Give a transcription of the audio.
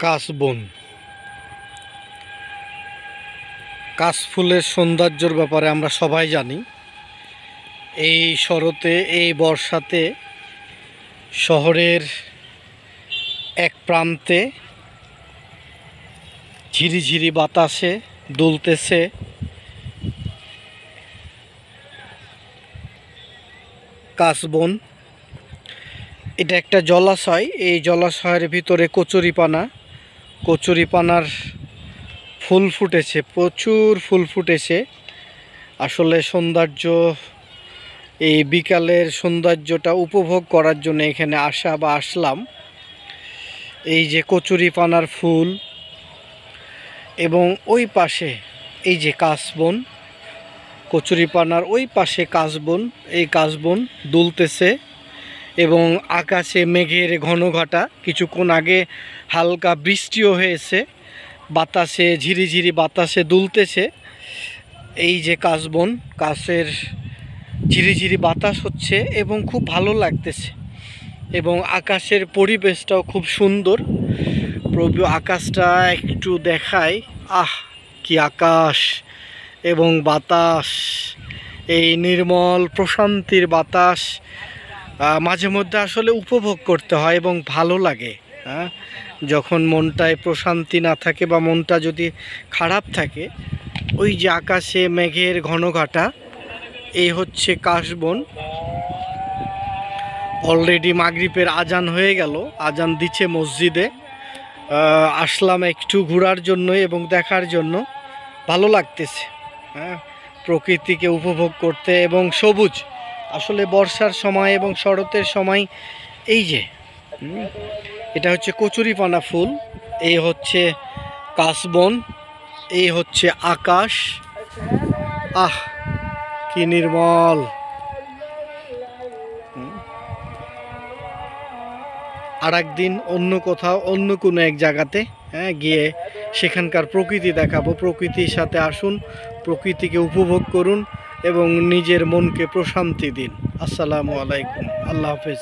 কাশবন। কাশফুলের সৌন্দর্যের ব্যাপারে আমরা সবাই জানি। এই শরতে, এই বর্ষাতে শহরের এক প্রান্তে ঝিরিঝিরি বাতাসে দুলতেছে কাশবন। এটা একটা জলাশয়। এই জলাশয়ের ভিতরে কচুরিপানার ফুল ফুটেছে, প্রচুর ফুল ফুটেছে। আসলে সৌন্দর্য, এই বিকালের সৌন্দর্যটা উপভোগ করার জন্য এখানে আসলাম। এই যে কচুরিপানার ফুল, এবং ওই পাশে এই যে কাশবন, কচুরিপানার ওই পাশে কাশবন। এই কাশবন দুলতেছে এবং আকাশে মেঘের ঘনঘটা। কিছুক্ষণ আগে হালকা বৃষ্টিও হয়েছে, বাতাসে ঝিরিঝিরি বাতাসে দুলতেছে। এই যে কাশবন, কাশের ঝিরিঝিরি বাতাস হচ্ছে এবং খুব ভালো লাগতেছে, এবং আকাশের পরিবেশটাও খুব সুন্দর। প্রভু, আকাশটা একটু দেখায়। কি আকাশ এবং বাতাস! এই নির্মল প্রশান্তির বাতাস মাঝে মধ্যে আসলে উপভোগ করতে হয় এবং ভালো লাগে। যখন মনটায় প্রশান্তি না থাকে বা মনটা যদি খারাপ থাকে, ওই যে আকাশে মেঘের ঘনঘটা, এই হচ্ছে কাশবন। অলরেডি মাগরিবের আজান হয়ে গেল, আজান দিচ্ছে মসজিদে। আসলাম একটু ঘোরার জন্য এবং দেখার জন্য। ভালো লাগতেছে প্রকৃতিকে উপভোগ করতে, এবং সবুজ। আসলে বর্ষার সময় এবং শরতের সময় এই যে এটা হচ্ছে কচুরিপানা ফুল, এই হচ্ছে কাশবন, এই হচ্ছে আকাশ। কি নির্মল! আর একদিন অন্য কোথাও, অন্য কোনো এক জায়গাতে গিয়ে সেখানকার প্রকৃতি দেখাবো। প্রকৃতির সাথে আসুন, প্রকৃতিকে উপভোগ করুন এবং নিজের মনকে প্রশান্তি দিন। আসসালামু আলাইকুম, আল্লাহ হাফেজ।